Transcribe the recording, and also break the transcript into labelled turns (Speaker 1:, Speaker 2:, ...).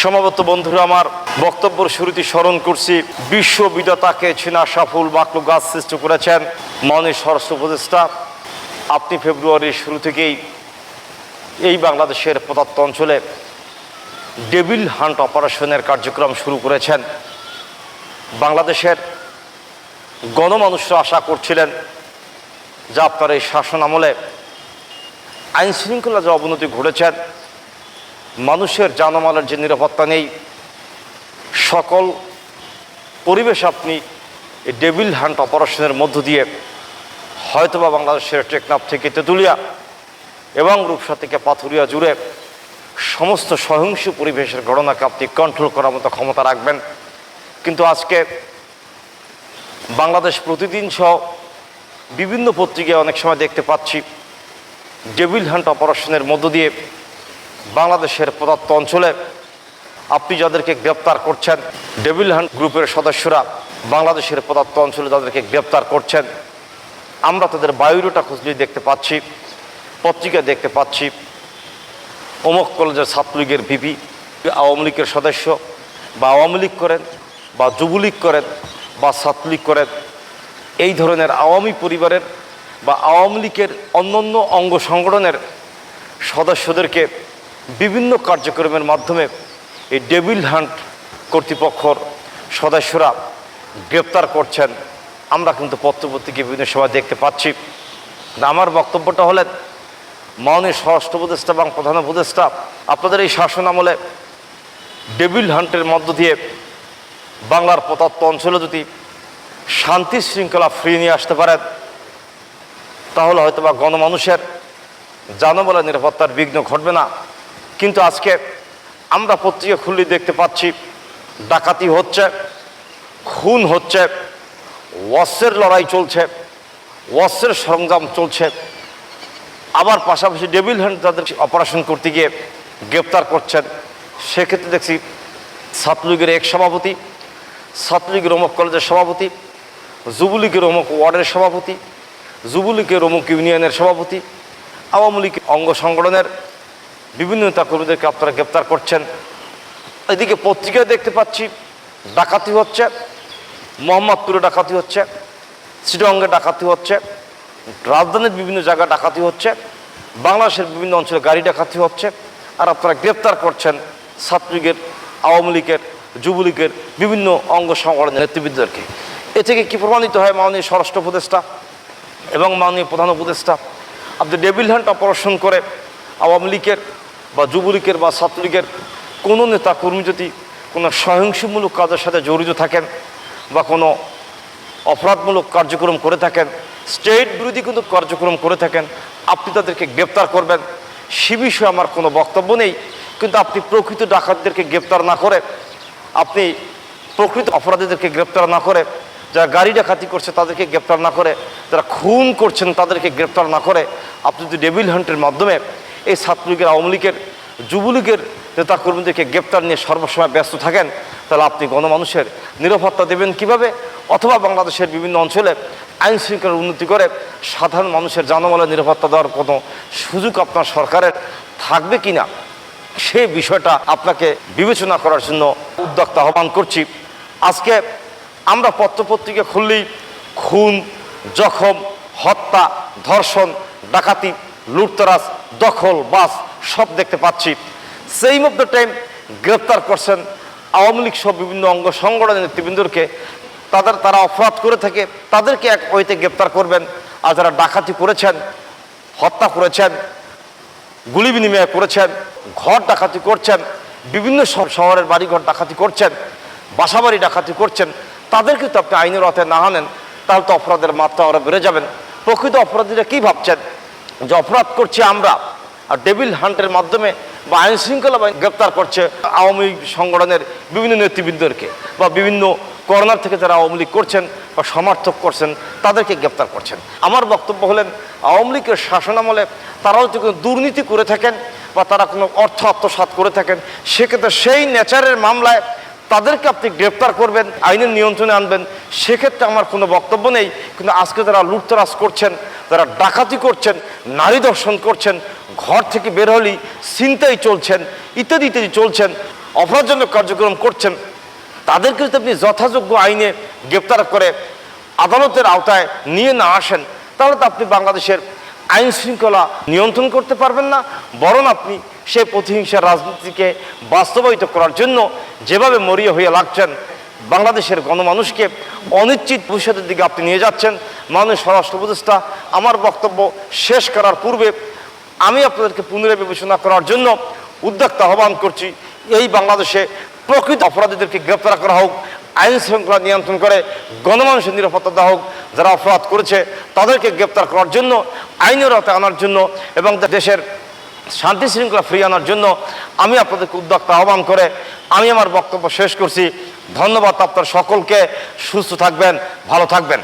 Speaker 1: সমাগত বন্ধুরা, আমার বক্তব্যের শুরুতে স্মরণ করছি বিশ্ববিদাতাকে চেনা সাফল মাকলু গাছ সৃষ্টি করেছেন মাননীয় স্বরাষ্ট্র উপদেষ্টা। আপনি ফেব্রুয়ারির শুরু থেকেই এই বাংলাদেশের প্রদত্ত অঞ্চলে ডেভিল হান্ট অপারেশনের কার্যক্রম শুরু করেছেন। বাংলাদেশের গণমানুষরা আশা করছিলেন যে আপনার এই শাসন আমলে আইন শৃঙ্খলা যে অবনতি ঘটেছেন, মানুষের জানমালের যে নিরাপত্তা নেই, সকল পরিবেশ আপনি এই ডেভিল হান্ট অপারেশনের মধ্য দিয়ে হয়তোবা বাংলাদেশের টেকনাফ থেকে তেঁতুলিয়া এবং রূপসা থেকে পাথুরিয়া জুড়ে সমস্ত সহিংস পরিবেশের ঘটনাকে আপনি কন্ট্রোল করার মতো ক্ষমতা রাখবেন। কিন্তু আজকে বাংলাদেশ প্রতিদিন সহ বিভিন্ন পত্রিকায় অনেক সময় দেখতে পাচ্ছি ডেভিল হান্ট অপারেশনের মধ্য দিয়ে বাংলাদেশের প্রদত্ত অঞ্চলে আপনি যাদেরকে গ্রেপ্তার করছেন, ডেভিল হান্ট গ্রুপের সদস্যরা বাংলাদেশের প্রদত্ত অঞ্চলে যাদেরকে গ্রেপ্তার করছেন, আমরা তাদের বায়োডাটা খুঁজলে দেখতে পাচ্ছি, পত্রিকায় দেখতে পাচ্ছি অমুক কলেজের ছাত্রলীগের ভিপি, আওয়ামী লীগের সদস্য, বা আওয়ামী লীগ করেন বা যুবলীগ করেন বা ছাত্রলীগ করেন, এই ধরনের আওয়ামী পরিবারের বা আওয়ামী লীগের অন্যান্য অঙ্গ সংগঠনের সদস্যদেরকে বিভিন্ন কার্যক্রমের মাধ্যমে এই ডেভিল হান্ট কর্তৃপক্ষর সদস্যরা গ্রেপ্তার করছেন। আমরা কিন্তু পত্রপত্রিকায় বিভিন্ন সময় দেখতে পাচ্ছি। আমার বক্তব্যটা হলেন, মাননীয় স্বরাষ্ট্র উপদেষ্টা এবং প্রধান উপদেষ্টা, আপনাদের এই শাসন আমলে ডেভিল হান্টের মধ্য দিয়ে বাংলার প্রদত্ত অঞ্চলে যদি শান্তি শৃঙ্খলা ফিরিয়ে নিয়ে আসতে পারেন, তাহলে হয়তো বা গণমানুষের জানমালের নিরাপত্তার বিঘ্ন ঘটবে না। কিন্তু আজকে আমরা পত্রিকা খুললেই দেখতে পাচ্ছি ডাকাতি হচ্ছে, খুন হচ্ছে, অস্ত্রের লড়াই চলছে, অস্ত্রের সরঞ্জাম চলছে, আবার পাশাপাশি ডেভিল হান্ট তাদের অপারেশন করতে গিয়ে গ্রেপ্তার করছেন। সেক্ষেত্রে দেখছি ছাত্রলীগের এক সভাপতি, ছাত্রলীগের অমুক কলেজের সভাপতি, যুবলীগের অমুক ওয়ার্ডের সভাপতি, যুবলীগের অমুক ইউনিয়নের সভাপতি, আওয়ামী লীগ অঙ্গ সংগঠনের বিভিন্ন নেতাকর্মীদেরকে আপনারা গ্রেপ্তার করছেন। এদিকে পত্রিকায় দেখতে পাচ্ছি ডাকাতি হচ্ছে, মোহাম্মদপুরে ডাকাতি হচ্ছে, চিটাগংয়ে ডাকাতি হচ্ছে, রাজধানীর বিভিন্ন জায়গায় ডাকাতি হচ্ছে, বাংলাদেশের বিভিন্ন অঞ্চলে গাড়ি ডাকাতি হচ্ছে, আর আপনারা গ্রেপ্তার করছেন ছাত্রলীগের, আওয়ামী লীগের, যুবলীগের বিভিন্ন অঙ্গ সংগঠনের নেতৃবৃন্দদেরকে। এ থেকে কী প্রমাণিত হয়, মাননীয় স্বরাষ্ট্র উপদেষ্টা এবং মাননীয় প্রধান উপদেষ্টা, আপনি ডেভিল হান্ট অপারেশন করে আওয়ামী লীগের বা যুবলীগের বা ছাত্রলীগের কোনো নেতা কর্মী যদি কোনো সহিংসমূলক কাজের সাথে জড়িত থাকেন বা কোনো অপরাধমূলক কার্যক্রম করে থাকেন, স্টেট বিরোধী কিন্তু কার্যক্রম করে থাকেন, আপনি তাদেরকে গ্রেপ্তার করবেন। সে বিষয়ে আমার কোনো বক্তব্য নেই। কিন্তু আপনি প্রকৃত ডাকাতদেরকে গ্রেপ্তার না করে, আপনি প্রকৃত অপরাধীদেরকে গ্রেপ্তার না করে, যারা গাড়ি ডাকাতি করছে তাদেরকে গ্রেপ্তার না করে, যারা খুন করছেন তাদেরকে গ্রেপ্তার না করে, আপনি যদি ডেভিল হান্টের মাধ্যমে এই ছাত্রলীগের, আওয়ামী লীগের, যুবলীগের নেতাকর্মীদেরকে গ্রেপ্তার নিয়ে সর্বসময় ব্যস্ত থাকেন, তাহলে আপনি গণমানুষের নিরাপত্তা দেবেন কিভাবে? অথবা বাংলাদেশের বিভিন্ন অঞ্চলে আইন শৃঙ্খলার উন্নতি করে সাধারণ মানুষের জানমালের নিরাপত্তা দেওয়ার কোনো সুযোগ আপনার সরকারের থাকবে কি না, সেই বিষয়টা আপনাকে বিবেচনা করার জন্য উদ্যোক্তা আহ্বান করছি। আজকে আমরা পত্রপত্রিকা খুললেই খুন, জখম, হত্যা, ধর্ষণ, ডাকাতি, লুটতরাজ, দখল, বাস সব দেখতে পাচ্ছি। সেম অফ দ্য টাইম গ্রেপ্তার করছেন আওয়ামী লীগ সহ বিভিন্ন অঙ্গ সংগঠনের নেতৃবৃন্দকে। তারা অপরাধ করে থাকে, তাদেরকে এক ওইতে গ্রেপ্তার করবেন। আর যারা ডাকাতি করেছেন, হত্যা করেছেন, গুলি বিনিময় করেছেন, ঘর ডাকাতি করছেন, বিভিন্ন শহরের বাড়িঘর ডাকাতি করছেন, বাসাবাড়ি ডাকাতি করছেন, তাদেরকে তো আপনি আইনের আওতায় না আনেন, তাহলে তো অপরাধের মাত্রা আরও বেড়ে যাবেন। প্রকৃত অপরাধীরা কী ভাবছেন যে অপরাধ করছে আমরা, আর ডেভিল হান্টের মাধ্যমে বা আইন শৃঙ্খলা গ্রেপ্তার করছে আওয়ামী সংগঠনের বিভিন্ন নেতৃবৃন্দকে বা বিভিন্ন কর্নার থেকে যারা আওয়ামী লীগ করছেন বা সমর্থক করছেন তাদেরকে গ্রেপ্তার করছেন। আমার বক্তব্য হলেন, আওয়ামী লীগের শাসনামলে তারাও যদি কোনো দুর্নীতি করে থাকেন বা তারা কোনো অর্থ আত্মসাৎ করে থাকেন, সেক্ষেত্রে সেই নেচারের মামলায় তাদেরকে আপনি গ্রেপ্তার করবেন, আইনের নিয়ন্ত্রণে আনবেন, সেক্ষেত্রে আমার কোনো বক্তব্য নেই। কিন্তু আজকে যারা লুটতরাজ করছেন, যারা ডাকাতি করছেন, নারী ধর্ষণ করছেন, ঘর থেকে বের হলেই ছিনতাই চলছেন, ইত্যাদি ইত্যাদি চলছেন, অপরাধজনক কার্যক্রম করছেন তাদেরকে যদি আপনি যথাযোগ্য আইনে গ্রেপ্তার করে আদালতের আওতায় নিয়ে না আসেন, তাহলে তো আপনি বাংলাদেশের আইন শৃঙ্খলা নিয়ন্ত্রণ করতে পারবেন না, বরং আপনি সেই প্রতিহিংসার রাজনীতিকে বাস্তবায়িত করার জন্য যেভাবে মরিয়া হয়ে লাগছেন, বাংলাদেশের গণমানুষকে অনিশ্চিত ভবিষ্যতের দিকে আপনি নিয়ে যাচ্ছেন। মাননীয় স্বরাষ্ট্র উপদেষ্টা, আমার বক্তব্য শেষ করার পূর্বে আমি আপনাদেরকে পুনরায় বিবেচনা করার জন্য উদ্যোক্তা আহ্বান করছি। এই বাংলাদেশে প্রকৃত অপরাধীদেরকে গ্রেপ্তার করা হোক, আইন শৃঙ্খলা নিয়ন্ত্রণ করে গণমানুষের নিরাপত্তা দেওয়া হোক, যারা অপরাধ করেছে তাদেরকে গ্রেপ্তার করার জন্য, আইনের আওতায় আনার জন্য এবং দেশের শান্তি শৃঙ্খলা ফিরিয়ে আনার জন্য আমি আপনাদেরকে উদ্যোক্তা আহ্বান করে আমি আমার বক্তব্য শেষ করছি। ধন্যবাদ আপনার সকলকে। সুস্থ থাকবেন, ভালো থাকবেন।